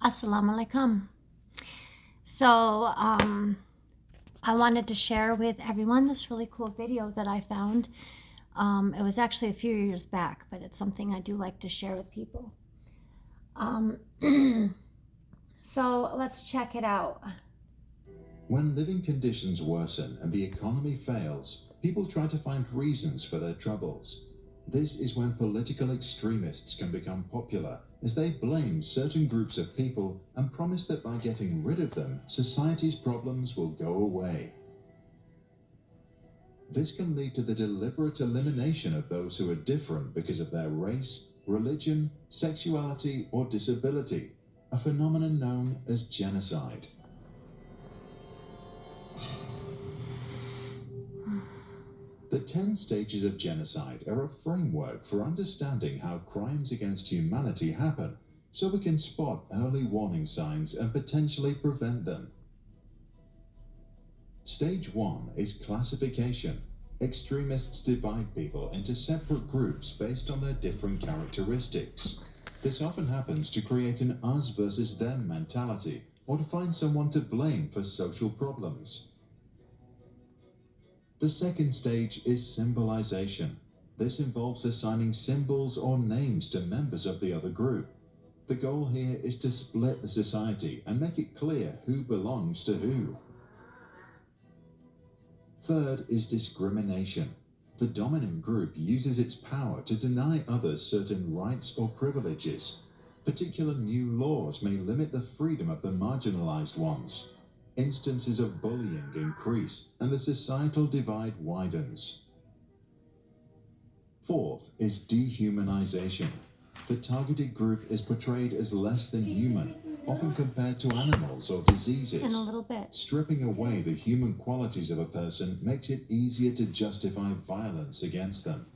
Assalamu alaikum. So I wanted to share with everyone this really cool video that I found. It was actually a few years back, but it's something I do like to share with people. So let's check it out. When living conditions worsen and the economy fails, people try to find reasons for their troubles. This is when political extremists can become popular, as they blame certain groups of people and promise that by getting rid of them, society's problems will go away. This can lead to the deliberate elimination of those who are different because of their race, religion, sexuality, or disability, a phenomenon known as genocide. The 10 stages of genocide are a framework for understanding how crimes against humanity happen, so we can spot early warning signs and potentially prevent them. Stage 1 is classification. Extremists divide people into separate groups based on their different characteristics. This often happens to create an us versus them mentality, or to find someone to blame for social problems. The second stage is symbolization. This involves assigning symbols or names to members of the other group. The goal here is to split the society and make it clear who belongs to who. Third is discrimination. The dominant group uses its power to deny others certain rights or privileges. Particular new laws may limit the freedom of the marginalized ones. Instances of bullying increase and the societal divide widens. Fourth is dehumanization. The targeted group is portrayed as less than human, often compared to animals or diseases. In a little bit. Stripping away the human qualities of a person makes it easier to justify violence against them.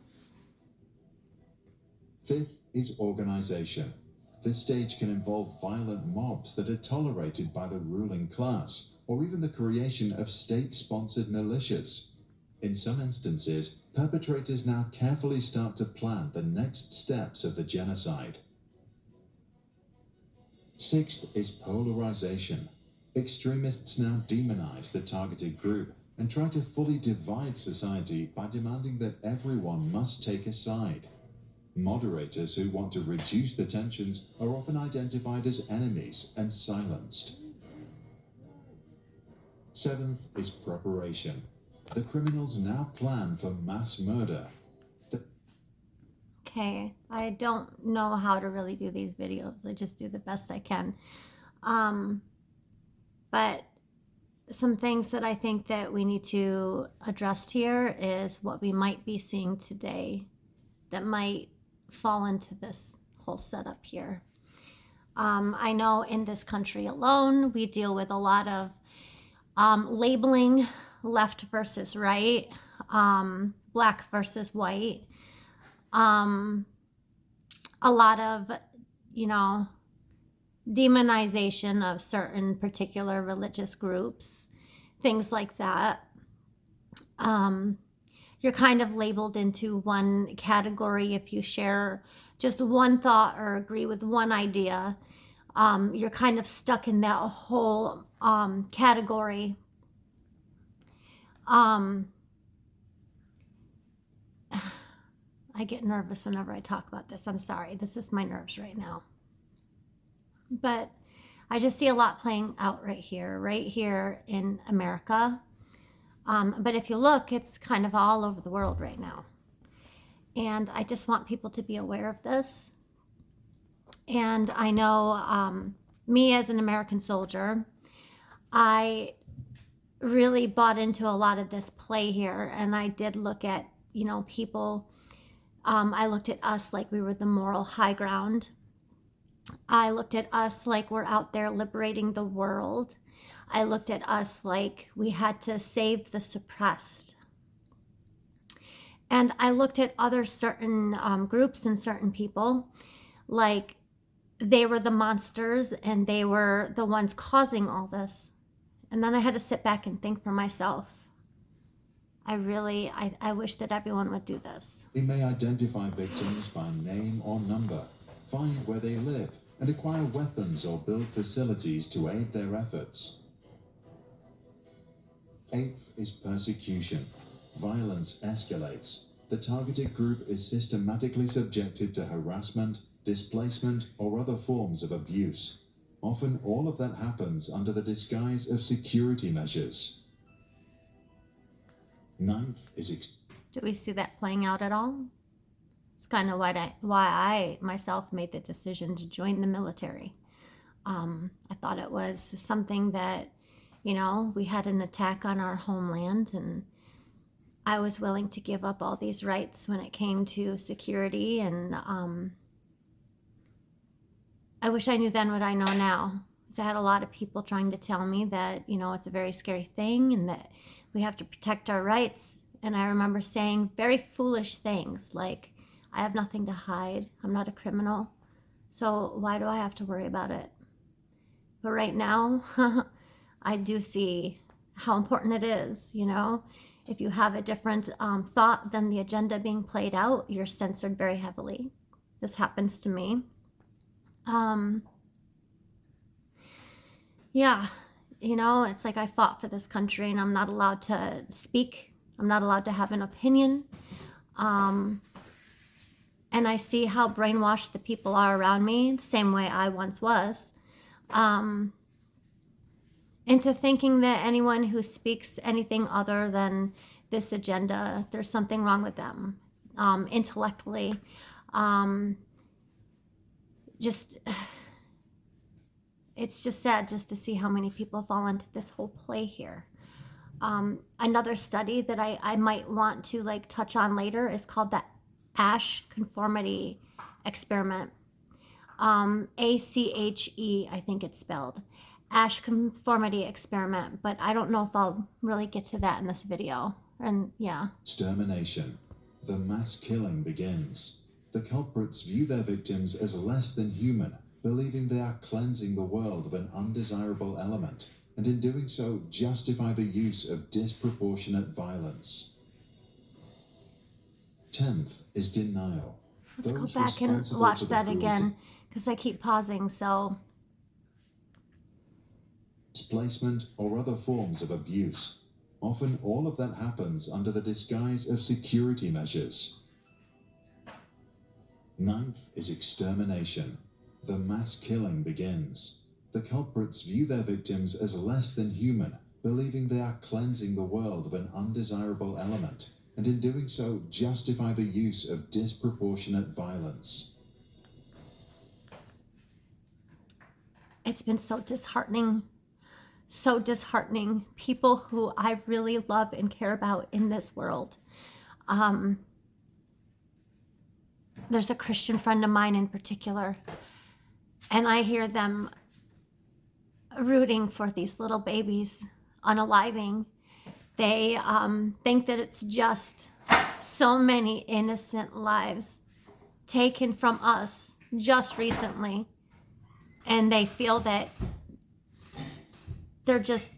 Fifth is organization. This stage can involve violent mobs that are tolerated by the ruling class, or even the creation of state-sponsored militias. In some instances, perpetrators now carefully start to plan the next steps of the genocide. Sixth is polarization. Extremists now demonize the targeted group and try to fully divide society by demanding that everyone must take a side. Moderators who want to reduce the tensions are often identified as enemies and silenced. Seventh is preparation. The criminals now plan for mass murder. Okay, I don't know how to really do these videos. I just do the best I can. But some things that I think that we need to address here is what we might be seeing today that might fall into this whole setup here. I know in this country alone, we deal with a lot of labeling, left versus right, black versus white, a lot of, demonization of certain particular religious groups, things like that. You're kind of labeled into one category if you share just one thought or agree with one idea. You're kind of stuck in that whole category. I get nervous whenever I talk about this. I'm sorry. This is my nerves right now. But I just see a lot playing out right here in America. But if you look, it's kind of all over the world right now. And I just want people to be aware of this. And I know me as an American soldier, I really bought into a lot of this play here. And I did look at, people. I looked at us like we were the moral high ground. I looked at us like we're out there liberating the world. I looked at us like we had to save the suppressed. And I looked at other certain groups and certain people like they were the monsters and they were the ones causing all this. And then I had to sit back and think for myself. I wish that everyone would do this. It may identify victims by name or number, find where they live, and acquire weapons or build facilities to aid their efforts. Eighth is persecution. Violence escalates. The targeted group is systematically subjected to harassment, displacement, or other forms of abuse. Often all of that happens under the disguise of security measures. Ninth is Do we see that playing out at all? It's kind of why I myself made the decision to join the military. I thought it was something that, we had an attack on our homeland, and I was willing to give up all these rights when it came to security. And I wish I knew then what I know now. Because I had a lot of people trying to tell me that, it's a very scary thing and that we have to protect our rights. And I remember saying very foolish things like, I have nothing to hide. I'm not a criminal. So why do I have to worry about it? But right now, I do see how important it is, If you have a different thought than the agenda being played out, you're censored very heavily. This happens to me. Yeah, it's like I fought for this country and I'm not allowed to speak. I'm not allowed to have an opinion. And I see how brainwashed the people are around me, the same way I once was, into thinking that anyone who speaks anything other than this agenda, there's something wrong with them, intellectually. It's just sad just to see how many people fall into this whole play here. Another study that I might want to touch on later is called the Asch Conformity Experiment. ACHE, I think it's spelled. Asch Conformity Experiment, but I don't know if I'll really get to that in this video. And yeah. Extermination. The mass killing begins. The culprits view their victims as less than human, believing they are cleansing the world of an undesirable element, and in doing so justify the use of disproportionate violence. 10th is denial. Let's go back and watch that again, because I keep pausing, so. Displacement or other forms of abuse. Often all of that happens under the disguise of security measures. 9th is extermination. The mass killing begins. The culprits view their victims as less than human, believing they are cleansing the world of an undesirable element, and in doing so justify the use of disproportionate violence. It's been so disheartening. People who I really love and care about in this world. There's a Christian friend of mine in particular, and I hear them rooting for these little babies unaliving. They think that it's just so many innocent lives taken from us just recently, and they feel that they're just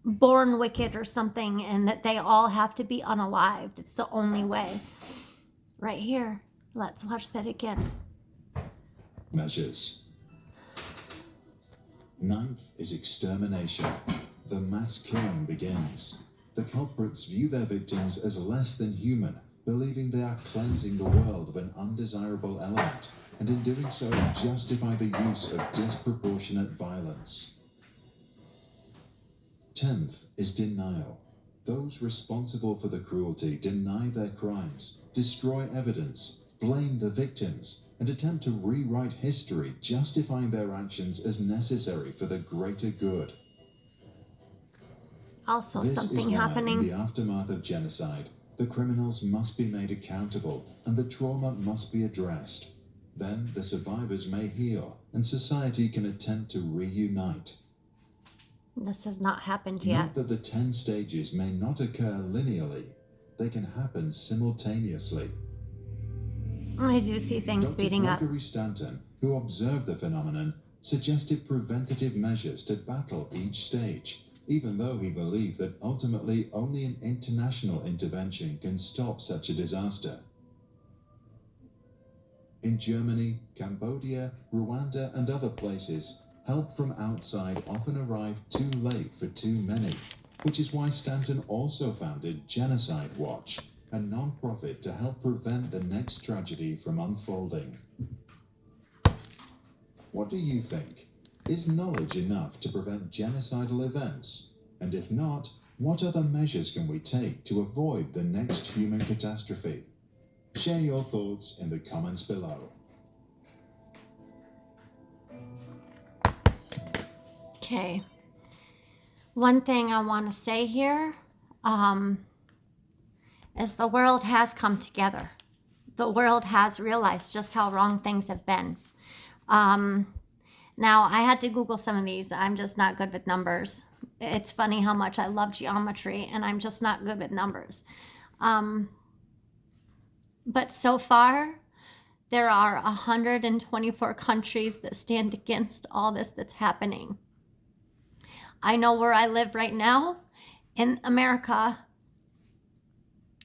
born wicked or something, and that they all have to be unalived. It's the only way. Right here. Let's watch that again. Measures. 9th is extermination. The mass killing begins. The culprits view their victims as less than human, believing they are cleansing the world of an undesirable element, and in doing so justify the use of disproportionate violence. 10th is denial. Those responsible for the cruelty deny their crimes, destroy evidence, blame the victims, and attempt to rewrite history, justifying their actions as necessary for the greater good. Also, this something is why, happening. in the aftermath of genocide, the criminals must be made accountable and the trauma must be addressed. Then the survivors may heal and society can attempt to reunite. This has not happened yet. Note that the 10 stages may not occur linearly. They can happen simultaneously. I do see things Dr. speeding up. Gregory Stanton, who observed the phenomenon, suggested preventative measures to battle each stage, even though he believed that ultimately only an international intervention can stop such a disaster. In Germany, Cambodia, Rwanda, and other places, help from outside often arrived too late for too many, which is why Stanton also founded Genocide Watch, a non-profit to help prevent the next tragedy from unfolding. What do you think? Is knowledge enough to prevent genocidal events? And if not, what other measures can we take to avoid the next human catastrophe? Share your thoughts in the comments below. Okay. One thing I want to say here is the world has come together. The world has realized just how wrong things have been. Now, I had to Google some of these. I'm just not good with numbers. It's funny how much I love geometry, and I'm just not good with numbers. But so far, there are 124 countries that stand against all this that's happening. I know where I live right now in America,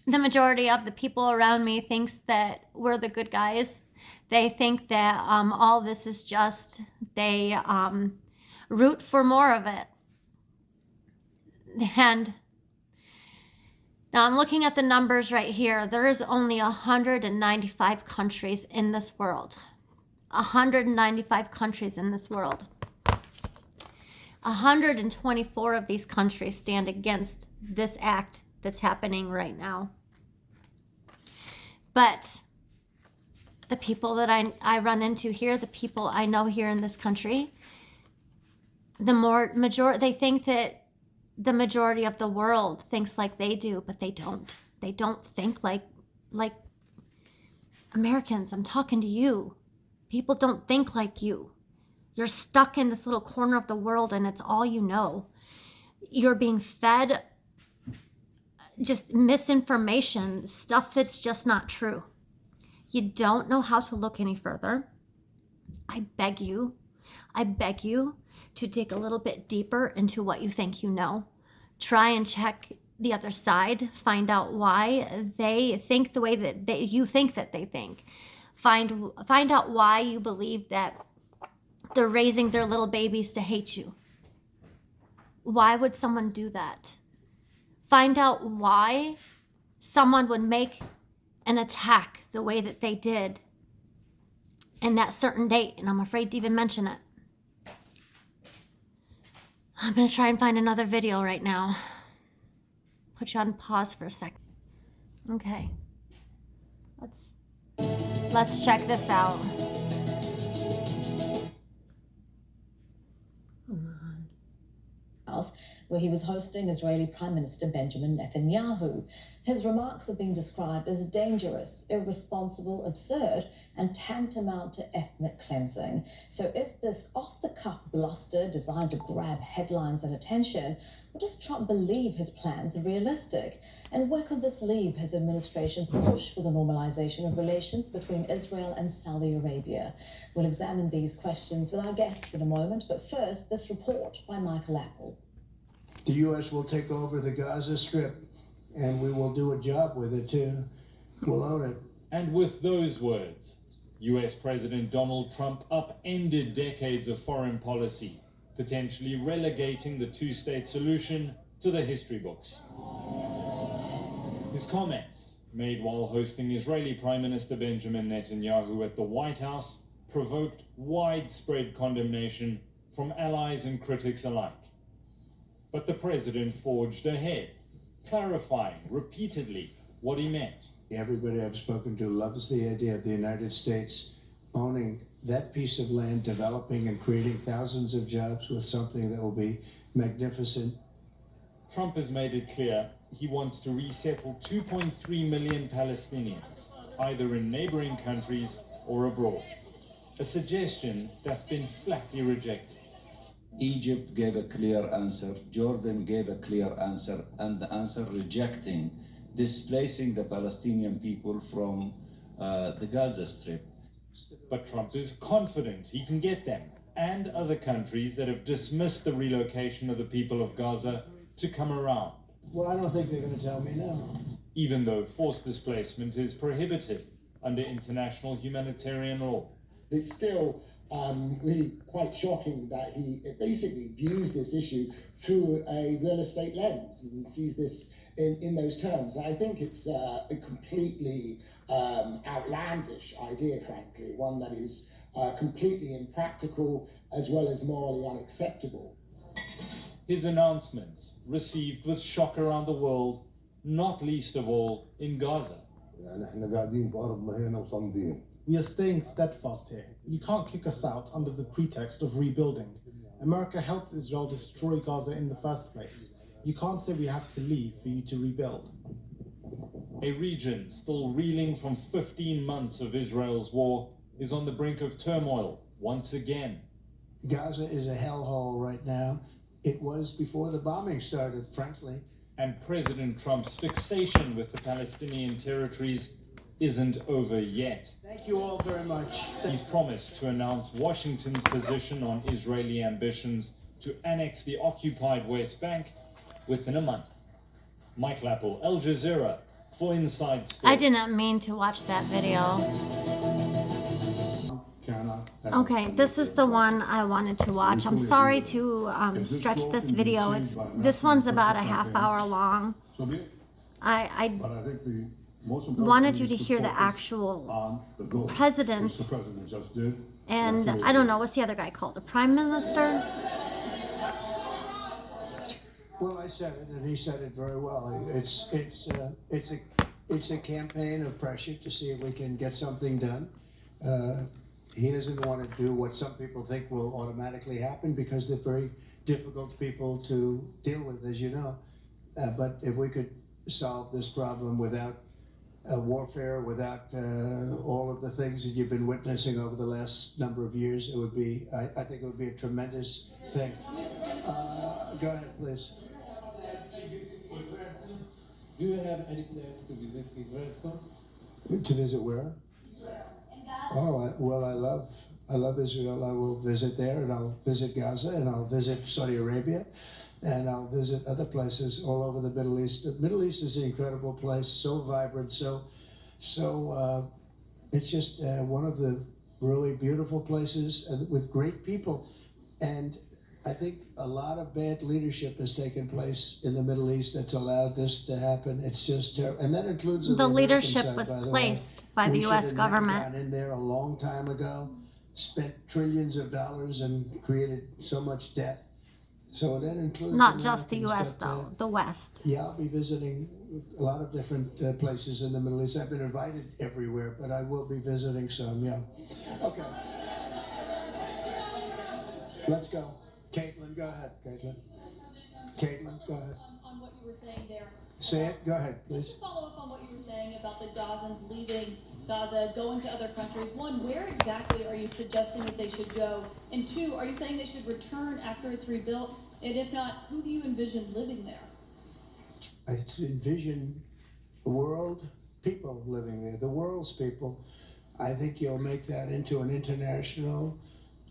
the majority of the people around me thinks that we're the good guys. They think that all this is just, they root for more of it. And now I'm looking at the numbers right here. There is only 195 countries in this world. 195 countries in this world. 124 of these countries stand against this act that's happening right now. But the people that I run into here, the people I know here in this country, they think that the majority of the world thinks like they do, but they don't. They don't think like Americans. I'm talking to you. People don't think like you. You're stuck in this little corner of the world and it's all you know. You're being fed just misinformation, stuff that's just not true. You don't know how to look any further. I beg you to dig a little bit deeper into what you think you know. Try and check the other side. Find out why they think the way that you think that they think. Find out why you believe that they're raising their little babies to hate you. Why would someone do that? Find out why someone would make an attack the way that they did in that certain date, and I'm afraid to even mention it. I'm going to try and find another video right now. Put you on pause for a second. Okay. Let's check this out. Where he was hosting Israeli Prime Minister Benjamin Netanyahu. His remarks have been described as dangerous, irresponsible, absurd, and tantamount to ethnic cleansing. So is this off-the-cuff bluster designed to grab headlines and attention, or does Trump believe his plans are realistic? And where could this leave his administration's push for the normalization of relations between Israel and Saudi Arabia? We'll examine these questions with our guests in a moment, but first, this report by Michael Apple. The U.S. will take over the Gaza Strip, and we will do a job with it, too. We'll own it. And with those words, U.S. President Donald Trump upended decades of foreign policy, potentially relegating the two-state solution to the history books. His comments, made while hosting Israeli Prime Minister Benjamin Netanyahu at the White House, provoked widespread condemnation from allies and critics alike. But the president forged ahead, clarifying repeatedly what he meant. Everybody I've spoken to loves the idea of the United States owning that piece of land, developing and creating thousands of jobs with something that will be magnificent. Trump has made it clear he wants to resettle 2.3 million Palestinians, either in neighboring countries or abroad, a suggestion that's been flatly rejected. Egypt gave a clear answer, Jordan gave a clear answer, and the answer rejecting displacing the Palestinian people from the Gaza Strip. But Trump is confident he can get them and other countries that have dismissed the relocation of the people of Gaza to come around. Well, I don't think they're going to tell me no. Even though forced displacement is prohibited. under international humanitarian law. It's still really quite shocking that he basically views this issue through a real estate lens and sees this in those terms. I think it's a completely outlandish idea, frankly, one that is completely impractical as well as morally unacceptable. His announcement received with shock around the world, not least of all in Gaza. We are staying steadfast here. You can't kick us out under the pretext of rebuilding. America helped Israel destroy Gaza in the first place. You can't say we have to leave for you to rebuild. A region still reeling from 15 months of Israel's war is on the brink of turmoil once again. Gaza is a hellhole right now. It was before the bombing started, frankly. And President Trump's fixation with the Palestinian territories isn't over yet. Thank you all very much. He's promised to announce Washington's position on Israeli ambitions to annex the occupied West Bank within a month. Mike Lappel, Al Jazeera, for Inside Story. I didn't mean to watch that video. Okay, this is the one I wanted to watch. I'm sorry to stretch this video. This one's about a half hour long. I wanted you to hear the actual president, and I don't know, what's the other guy called? The prime minister? Well, I said it, and he said it very well. It's a campaign of pressure to see if we can get something done. He doesn't want to do what some people think will automatically happen because they're very difficult people to deal with, as you know. But if we could solve this problem without warfare, without all of the things that you've been witnessing over the last number of years, it would be, I think it would be a tremendous thing. Go ahead, please. Do you have any plans to visit Israel soon? To visit where? Oh, well, I love Israel. I will visit there, and I'll visit Gaza, and I'll visit Saudi Arabia, and I'll visit other places all over the Middle East. The Middle East is an incredible place, so vibrant, so it's just one of the really beautiful places with great people. And I think a lot of bad leadership has taken place in the Middle East that's allowed this to happen. It's just terrible. And that includes The leadership was placed by the U.S. government. Got in there a long time ago, spent trillions of dollars and created so much death. So that includes Not just the Americans, U.S. but, though, the West. Yeah, I'll be visiting a lot of different places in the Middle East. I've been invited everywhere, but I will be visiting some, yeah. Okay. Let's go. Caitlin, go ahead, Caitlin. Caitlin, go ahead. On what you were saying there. Say it, go ahead, please. Just to follow up on what you were saying about the Gazans leaving Gaza, going to other countries. One, where exactly are you suggesting that they should go? And two, are you saying they should return after it's rebuilt? And if not, who do you envision living there? I envision the world, people living there, the world's people. I think you'll make that into an international,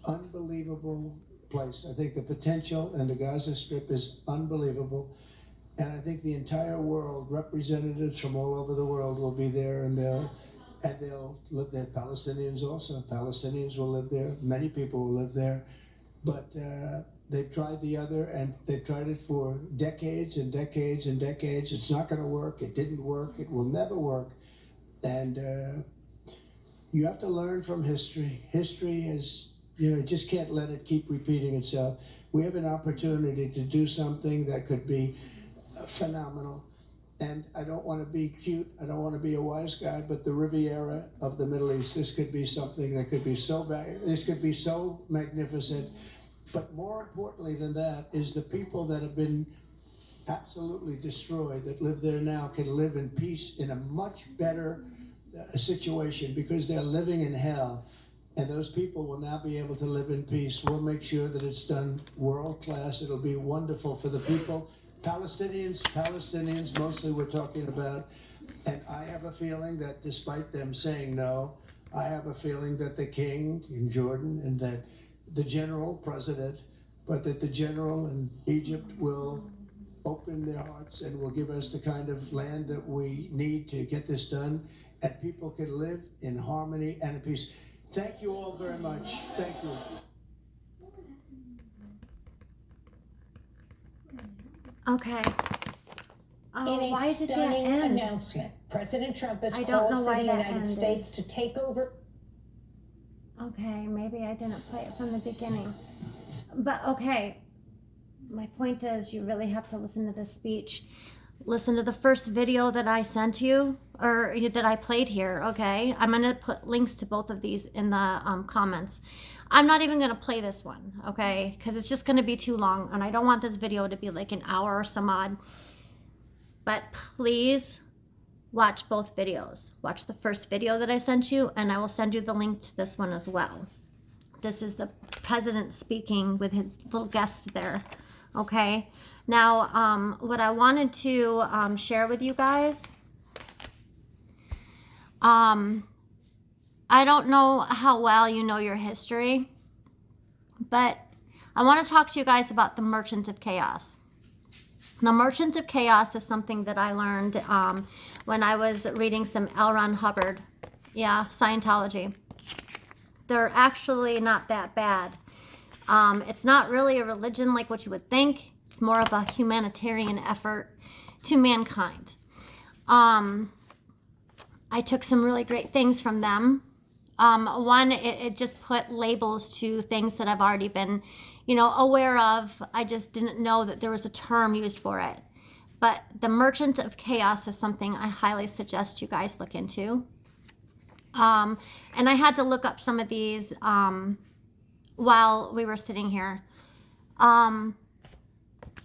unbelievable place. I think the potential in the Gaza Strip is unbelievable. And I think the entire world, representatives from all over the world will be there, and they'll live there. Palestinians also. Palestinians will live there. Many people will live there. But they've tried the other, and they've tried it for decades and decades and decades. It's not going to work. It didn't work. It will never work. And you have to learn from history. History is, just can't let it keep repeating itself. We have an opportunity to do something that could be phenomenal. And I don't want to be cute. I don't want to be a wise guy, but the Riviera of the Middle East, this could be something that could be this could be so magnificent. But more importantly than that is the people that have been absolutely destroyed that live there now can live in peace in a much better situation because they're living in hell. And those people will now be able to live in peace. We'll make sure that it's done world class. It'll be wonderful for the people. Palestinians mostly we're talking about. And I have a feeling that despite them saying no, I have a feeling that the king in Jordan and that the general president, but that the general in Egypt will open their hearts and will give us the kind of land that we need to get this done. and people can live in harmony and in peace. Thank you all very much. Thank you. Okay. In a Why did that stunning end? announcement, President Trump has I don't called know for why the that United ended. States to take over. Okay, maybe I didn't play it from the beginning. But okay, my point is you really have to listen to this speech. Listen to the first video that I sent you, or that I played here, okay? I'm going to put links to both of these in the comments. I'm not even going to play this one, okay? Because it's just going to be too long, and I don't want this video to be like an hour or some odd. But please watch both videos. Watch the first video that I sent you, and I will send you the link to this one as well. This is the president speaking with his little guest there, okay? Now, what I wanted to share with you guys, I don't know how well you know your history, but I want to talk to you guys about the Merchant of Chaos. The Merchant of Chaos is something that I learned when I was reading some L. Ron Hubbard, Scientology. They're actually not that bad. It's not really a religion like what you would think. It's more of a humanitarian effort to mankind. I took some really great things from them. One, it just put labels to things that I've already been, aware of. I just didn't know that there was a term used for it. But the Merchant of Chaos is something I highly suggest you guys look into. And I had to look up some of these while we were sitting here.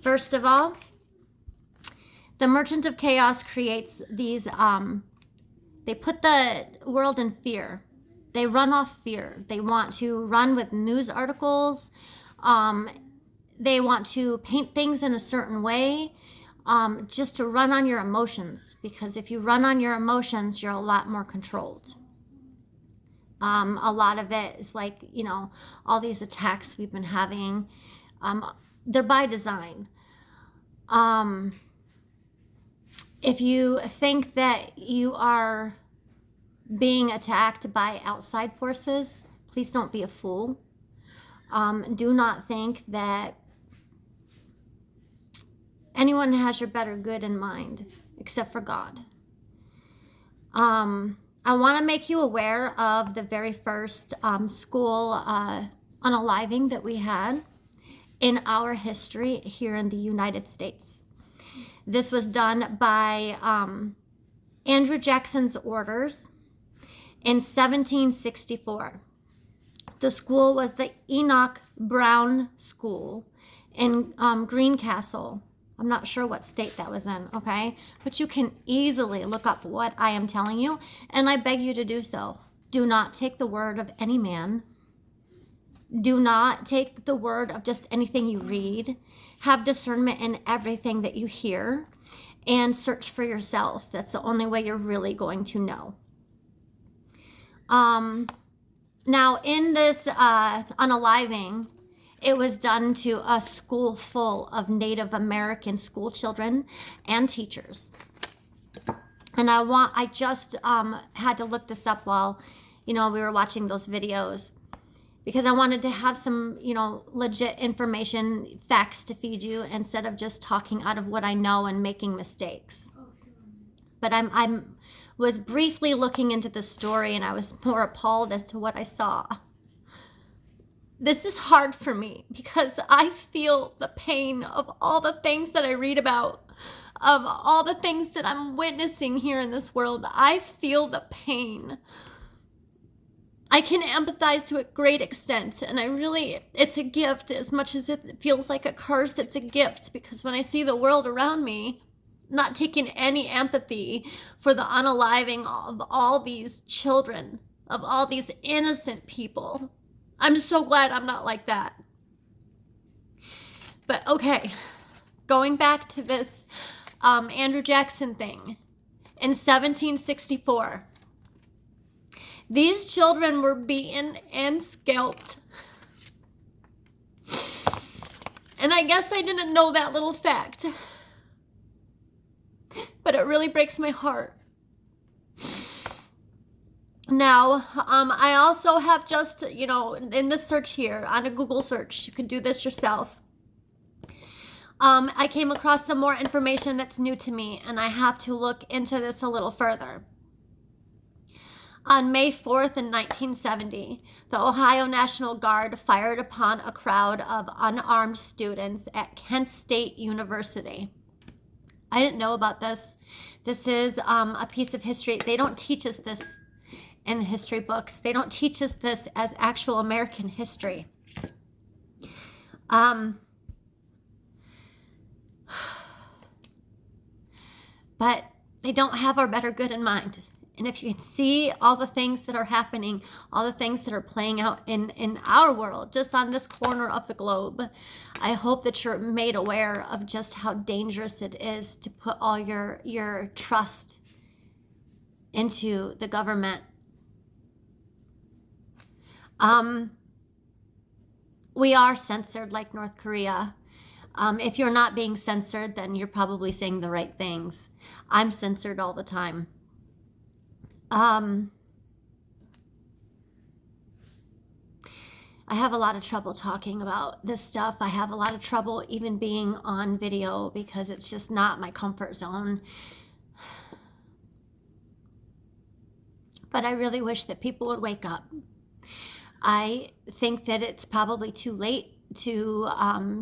First of all, the Merchant of Chaos creates these, they put the world in fear. They run off fear. They want to run with news articles. They want to paint things in a certain way, just to run on your emotions. Because if you run on your emotions, you're a lot more controlled. A lot of it is like, all these attacks we've been having, they're by design. If you think that you are being attacked by outside forces, please don't be a fool. Do not think that anyone has your better good in mind, except for God. I want to make you aware of the very first school unaliving that we had in our history here in the United States. This was done by Andrew Jackson's orders in 1764. The school was the Enoch Brown School in Greencastle. I'm not sure what state that was in, okay? But you can easily look up what I am telling you, and I beg you to do so. Do not take the word of any man. Do not take the word of just anything you read. Have discernment in everything that you hear, and search for yourself. That's the only way you're really going to know. Now, in this unaliving, it was done to a school full of Native American school children and teachers. And I just had to look this up while, we were watching those videos, because I wanted to have some, legit information, facts to feed you, instead of just talking out of what I know and making mistakes. But I was briefly looking into the story, and I was more appalled as to what I saw. This is hard for me because I feel the pain of all the things that I read about, of all the things that I'm witnessing here in this world. I feel the pain. I can empathize to a great extent, and it's a gift. As much as it feels like a curse, it's a gift, because when I see the world around me, not taking any empathy for the unaliving of all these children, of all these innocent people, I'm so glad I'm not like that. But okay, going back to this Andrew Jackson thing. In 1764, these children were beaten and scalped. And I guess I didn't know that little fact. But it really breaks my heart. Now, I also have just, in this search here, on a Google search, you can do this yourself. I came across some more information that's new to me, and I have to look into this a little further. On May 4th in 1970, the Ohio National Guard fired upon a crowd of unarmed students at Kent State University. I didn't know about this. This is a piece of history. They don't teach us this in history books. They don't teach us this as actual American history. But they don't have our better good in mind. And if you can see all the things that are happening, all the things that are playing out in our world, just on this corner of the globe, I hope that you're made aware of just how dangerous it is to put all your trust into the government. We are censored like North Korea. If you're not being censored, then you're probably saying the right things. I'm censored all the time. I have a lot of trouble talking about this stuff. I have a lot of trouble even being on video because it's just not my comfort zone. But I really wish that people would wake up. I think that it's probably too late to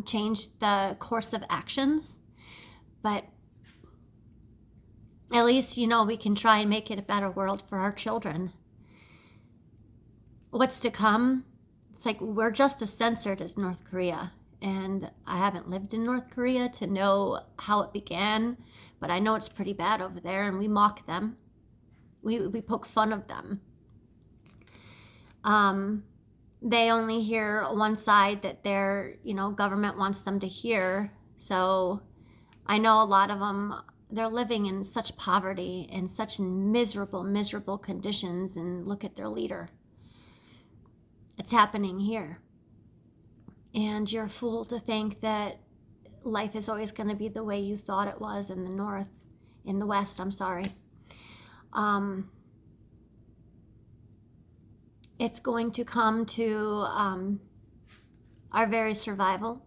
change the course of actions, but at least, we can try and make it a better world for our children. What's to come? It's like we're just as censored as North Korea, and I haven't lived in North Korea to know how it began, but I know it's pretty bad over there, and we mock them. We poke fun of them. They only hear one side that their, government wants them to hear. So I know a lot of them, they're living in such poverty and such miserable, miserable conditions, and look at their leader. It's happening here. And you're a fool to think that life is always going to be the way you thought it was in the West, I'm sorry. It's going to come to our very survival.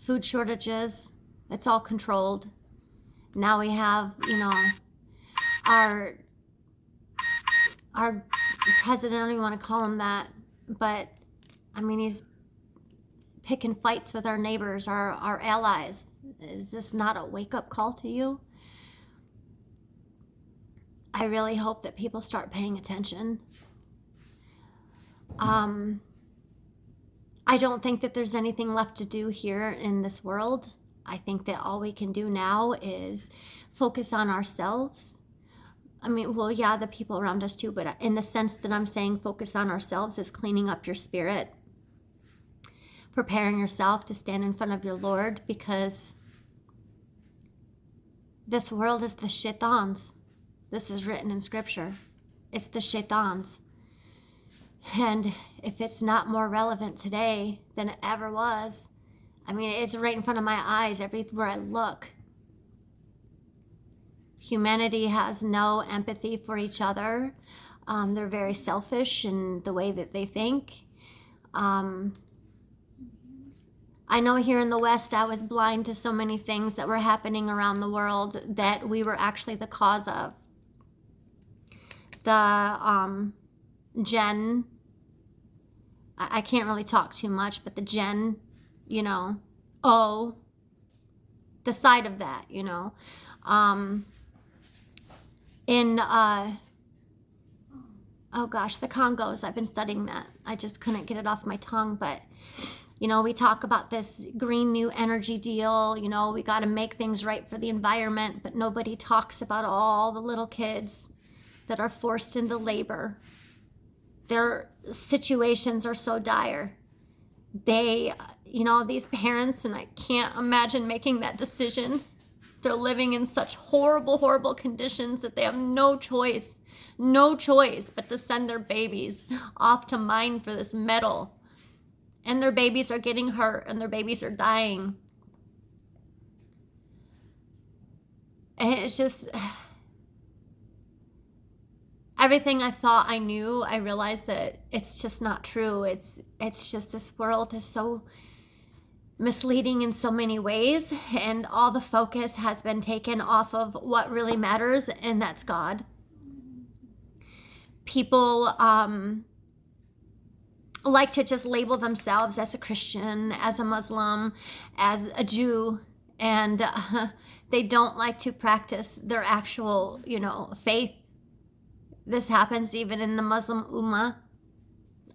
Food shortages, it's all controlled. Now we have, our president, I don't even want to call him that, but he's picking fights with our neighbors, our allies. Is this not a wake-up call to you? I really hope that people start paying attention. I don't think that there's anything left to do here in this world. I think that all we can do now is focus on ourselves. The people around us too, but in the sense that I'm saying focus on ourselves is cleaning up your spirit, preparing yourself to stand in front of your Lord, because this world is the shaitans. This is written in scripture. It's the shaitans. And if it's not more relevant today than it ever was, it's right in front of my eyes everywhere I look. Humanity has no empathy for each other. They're very selfish in the way that they think. I know here in the West, I was blind to so many things that were happening around the world that we were actually the cause of. The Gen, I can't really talk too much, but the Gen, the side of that, the Congos, I've been studying that. I just couldn't get it off my tongue, but we talk about this green new energy deal, we got to make things right for the environment, but nobody talks about all the little kids that are forced into labor. Their situations are so dire. They, these parents, and I can't imagine making that decision. They're living in such horrible, horrible conditions that they have no choice but to send their babies off to mine for this metal. And their babies are getting hurt and their babies are dying. And it's just, everything I thought I knew, I realized that it's just not true. It's just, this world is so misleading in so many ways, and all the focus has been taken off of what really matters, and that's God. People like to just label themselves as a Christian, as a Muslim, as a Jew, and they don't like to practice their actual, faith. This happens even in the Muslim Ummah.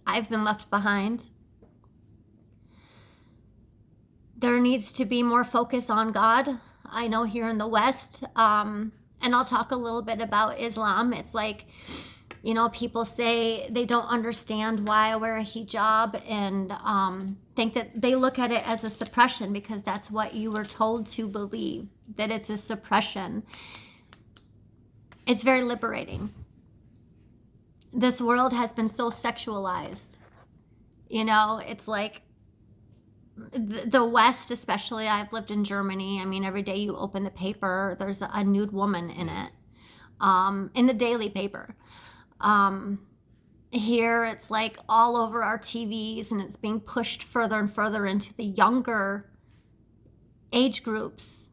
I've been left behind. There needs to be more focus on God. I know here in the West, and I'll talk a little bit about Islam. It's like, people say they don't understand why I wear a hijab, and think that they look at it as a suppression because that's what you were told to believe, that it's a suppression. It's very liberating. This world has been so sexualized. It's like the West, especially. I've lived in Germany. I mean, every day you open the paper, there's a nude woman in it, in the daily paper. Here it's like all over our TVs, and it's being pushed further and further into the younger age groups,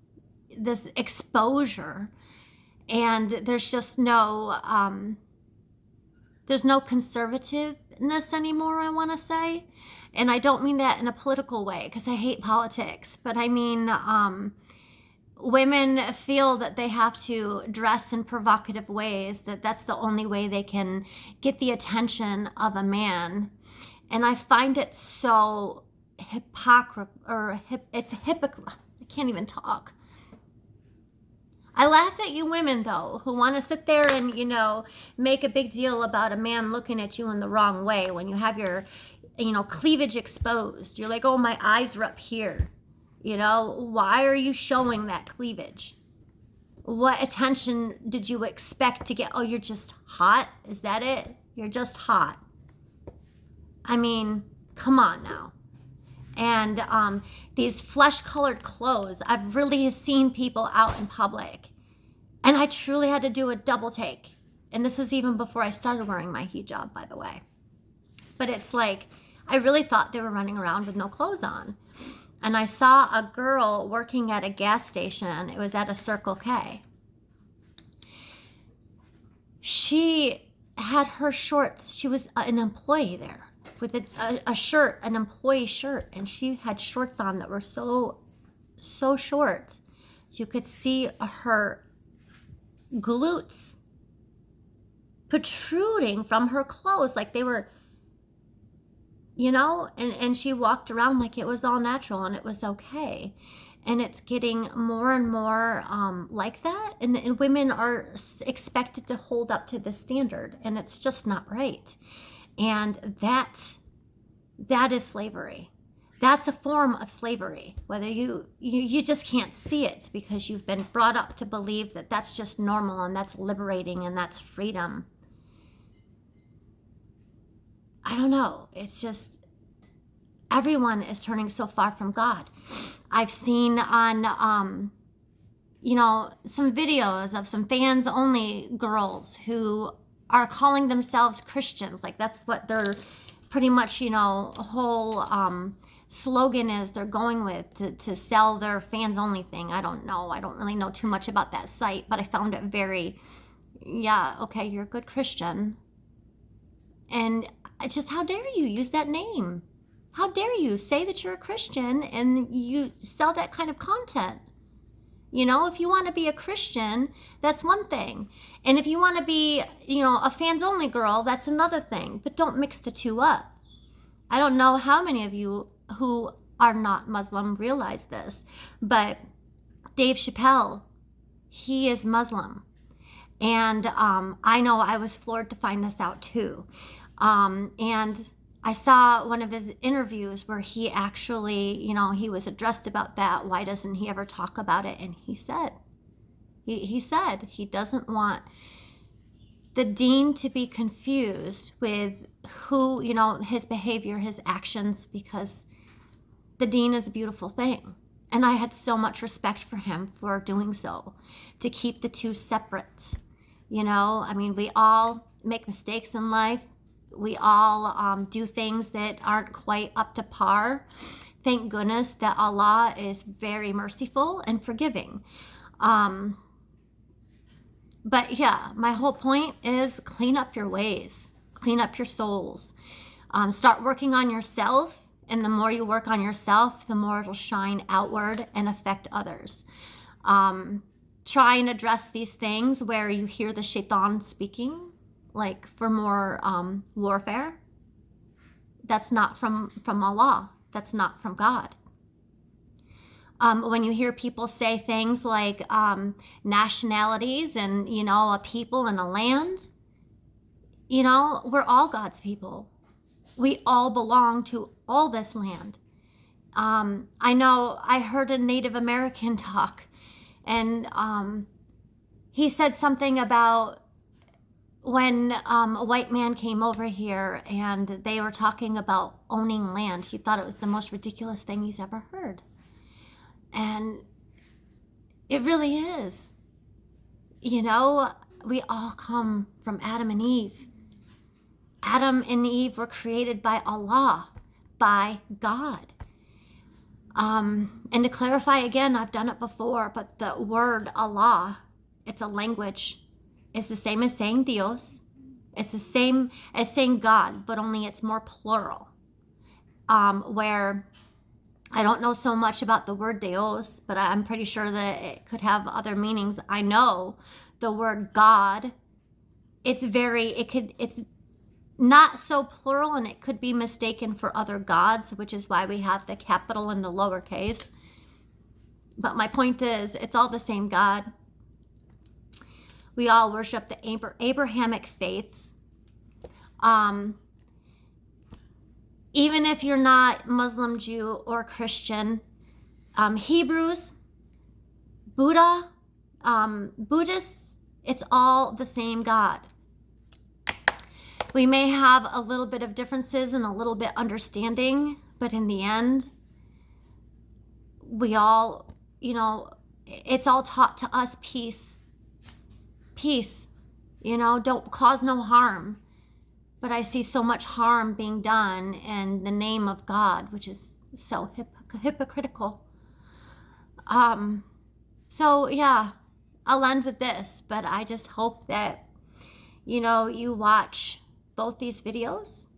this exposure. And there's just there's no conservativeness anymore, I want to say. And I don't mean that in a political way, because I hate politics, but I mean, women feel that they have to dress in provocative ways, that's the only way they can get the attention of a man. And I find it so it's hypocrite. I can't even talk. I laugh at you women, though, who want to sit there and, make a big deal about a man looking at you in the wrong way when you have your, cleavage exposed. You're like, oh, my eyes are up here. Why are you showing that cleavage? What attention did you expect to get? Oh, you're just hot? Is that it? You're just hot. I mean, come on now. And these flesh-colored clothes, I've really seen people out in public, and I truly had to do a double take. And this was even before I started wearing my hijab, by the way. But it's like, I really thought they were running around with no clothes on. And I saw a girl working at a gas station. It was at a Circle K. She had her shorts. She was an employee there with a shirt, an employee shirt. And she had shorts on that were so short. You could see her glutes protruding from her clothes like they were, and she walked around like it was all natural and it was okay. And it's getting more and more like that. And women are expected to hold up to the standard, and it's just not right. And that is slavery. That's a form of slavery. Whether you just can't see it because you've been brought up to believe that that's just normal and that's liberating and that's freedom. I don't know. It's just, everyone is turning so far from God. I've seen on, some videos of some fans-only girls who are calling themselves Christians. Like, that's what their pretty much, whole slogan is they're going with to sell their fans-only thing. I don't know. I don't really know too much about that site, but I found it very, okay, you're a good Christian. And just, how dare you use that name? How dare you say that you're a Christian and you sell that kind of content? If you want to be a Christian, that's one thing. And if you want to be, a fans-only girl, that's another thing. But don't mix the two up. I don't know how many of you who are not Muslim realize this, but Dave Chappelle, he is Muslim. And I know I was floored to find this out too. And I saw one of his interviews where he actually, he was addressed about that. Why doesn't he ever talk about it? And he said he doesn't want the deen to be confused with who, his behavior, his actions, because the deen is a beautiful thing. And I had so much respect for him for doing so, to keep the two separate. We all make mistakes in life. We all do things that aren't quite up to par. Thank goodness that Allah is very merciful and forgiving. But yeah, my whole point is clean up your ways, clean up your souls. Start working on yourself, and the more you work on yourself, the more it'll shine outward and affect others. Try and address these things where you hear the shaitan speaking, like for more warfare. That's not from Allah. That's not from God. When you hear people say things like nationalities and, a people and a land, we're all God's people. We all belong to all this land. I know I heard a Native American talk, and he said something about when a white man came over here and they were talking about owning land. He thought it was the most ridiculous thing he's ever heard. And it really is. We all come from Adam and Eve. Adam and Eve were created by Allah, by God. And to clarify again, I've done it before, but the word Allah, it's a language. It's the same as saying Dios. It's the same as saying God, but only it's more plural. Where I don't know so much about the word Dios, but I'm pretty sure that it could have other meanings. I know the word God, it's not so plural, and it could be mistaken for other gods, which is why we have the capital and the lowercase. But my point is, it's all the same God. We all worship the Abrahamic faiths. Even if you're not Muslim, Jew, or Christian, Hebrews, Buddha, Buddhists, it's all the same God. We may have a little bit of differences and a little bit understanding, but in the end, we all, it's all taught to us peace. Peace, don't cause no harm. But I see so much harm being done in the name of God, which is so hypocritical. So yeah, I'll end with this, but I just hope that, you watch both these videos.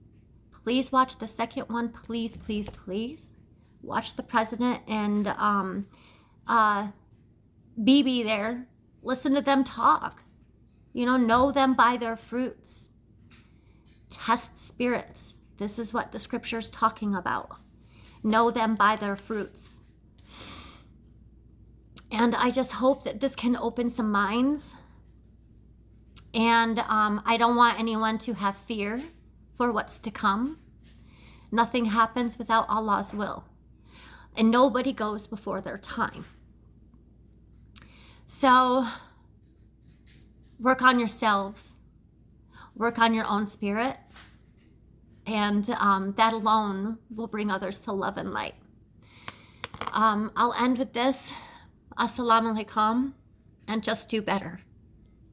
Please watch the second one. Please, please, please. Watch the president and Bibi there. Listen to them talk. Know them by their fruits. Test spirits. This is what the scripture is talking about. Know them by their fruits. And I just hope that this can open some minds. And I don't want anyone to have fear for what's to come. Nothing happens without Allah's will. And nobody goes before their time. So work on yourselves. Work on your own spirit. And that alone will bring others to love and light. I'll end with this. Assalamu alaikum. And just do better.